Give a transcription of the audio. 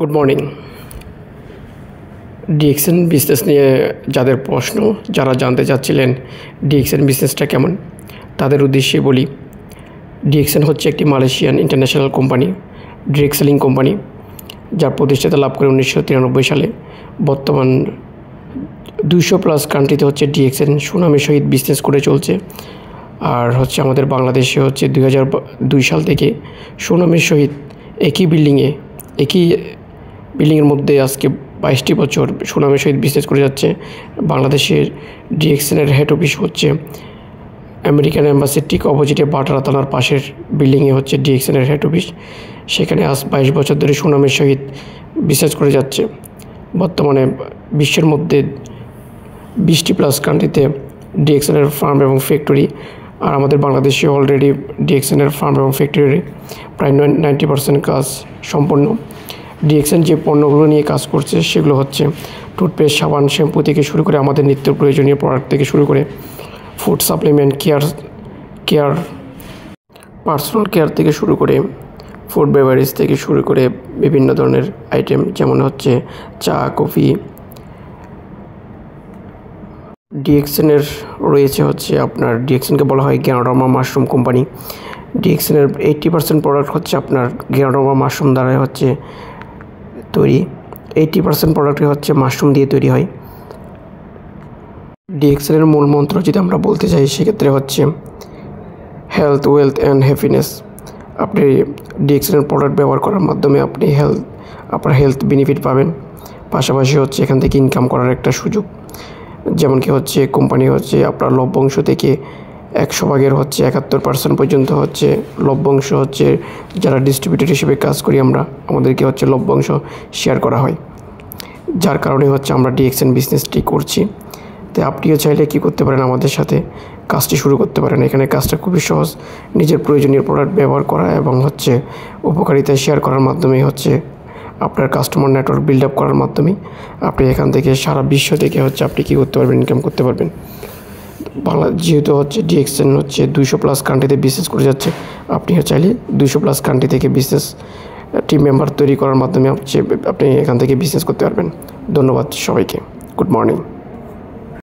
Good morning. DXN business নিয়ে যাদের প্রশ্ন, যারা জানতে চাচ্ছিলেন ডিএক্সএন বিজনেসটা কেমন, তাদের উদ্দেশ্যে বলি, ডিএক্সএন হচ্ছে একটি Malaysian international company, direct selling company, যার প্রতিষ্ঠাতা লাভ করে 1993 সালে। বর্তমান 200+ কান্ট্রিতে হচ্ছে ডিএক্সএন সুনামের সহিত বিজনেস করে চলছে। আর হচ্ছে আমাদের বাংলাদেশে হচ্ছে 2002 সাল থেকে সুনামের সহিত একই বিল্ডিংয়ের মধ্যে আজকে 22টি বছর সুনামের সহিত বিজনেস করে যাচ্ছে। বাংলাদেশের ডিএক্সএনের হেড অফিস হচ্ছে আমেরিকান এম্বাসির ঠিক অপোজিটে বাটারা থানার পাশের বিল্ডিংয়ে হচ্ছে ডিএক্সএনের হেড অফিস। সেখানে আজ 22 বছর ধরে সুনামের সহিত বিজনেস করে যাচ্ছে। বর্তমানে বিশ্বের মধ্যে 20+ কান্ট্রিতে ডিএক্সএনের ফার্ম এবং ফ্যাক্টরি, আর আমাদের বাংলাদেশে অলরেডি ডিএক্সএনের ফার্ম এবং ফ্যাক্টরি প্রায় 90% কাজ সম্পন্ন। ডিএক্সএন যে পণ্যগুলো নিয়ে কাজ করছে সেগুলো হচ্ছে টুথপেস্ট, সাবান, শ্যাম্পু থেকে শুরু করে আমাদের নিত্য প্রয়োজনীয় প্রোডাক্ট থেকে শুরু করে ফুড সাপ্লিমেন্ট, পার্সোনাল কেয়ার থেকে শুরু করে ফুড বেভারেজ থেকে শুরু করে বিভিন্ন ধরনের আইটেম, যেমন হচ্ছে চা, কফি। ডিএক্সএনের রয়েছে হচ্ছে আপনার, ডিএক্সএনকে বলা হয় গ্যানোডার্মা মাশরুম কোম্পানি। ডিএক্সএনের 80% প্রোডাক্ট হচ্ছে আপনার গ্যানোডার্মা মাশরুম দ্বারা হচ্ছে তৈরি। 80% প্রোডাক্টই হচ্ছে মাশরুম দিয়ে তৈরি হয়। ডিএক্সএনের মূল মন্ত্র যদি আমরা বলতে চাই, সেক্ষেত্রে হচ্ছে হেলথ, ওয়েলথ অ্যান্ড হ্যাপিনেস। আপনি ডিএক্সএনের প্রোডাক্ট ব্যবহার করার মাধ্যমে আপনি আপনার হেলথ বেনিফিট পাবেন, পাশাপাশি হচ্ছে এখান থেকে ইনকাম করার একটা সুযোগ। যেমন কি হচ্ছে কোম্পানি হচ্ছে আপনার লভ্যাংশ থেকে 100 ভাগের হচ্ছে 71% পর্যন্ত হচ্ছে লভ্যাংশ হচ্ছে, যারা ডিস্ট্রিবিউটর হিসেবে কাজ করি আমরা, আমাদেরকে হচ্ছে লভ্যাংশ শেয়ার করা হয়। যার কারণে হচ্ছে আমরা ডিএক্সএন বিজনেসটি করছি। তাই আপনিও চাইলে কী করতে পারেন, আমাদের সাথে কাজটি শুরু করতে পারেন। এখানে কাজটা খুবই সহজ, নিজের প্রয়োজনীয় প্রোডাক্ট ব্যবহার করা এবং হচ্ছে উপকারিতা শেয়ার করার মাধ্যমে হচ্ছে আপনার কাস্টমার নেটওয়ার্ক বিল্ড আপ করার মাধ্যমে আপনি এখান থেকে সারা বিশ্ব থেকে হচ্ছে আপনি কী করতে পারবেন, ইনকাম করতে পারবেন। যেহেতু হচ্ছে ডিএক্সএন হচ্ছে 200+ কান্ট্রিতে বিজনেস করে যাচ্ছে, আপনিও চাইলে 200+ কান্ট্রি থেকে বিজনেস টিম মেম্বার তৈরি করার মাধ্যমে হচ্ছে আপনি এখান থেকে বিজনেস করতে পারবেন। ধন্যবাদ সবাইকে। Good morning.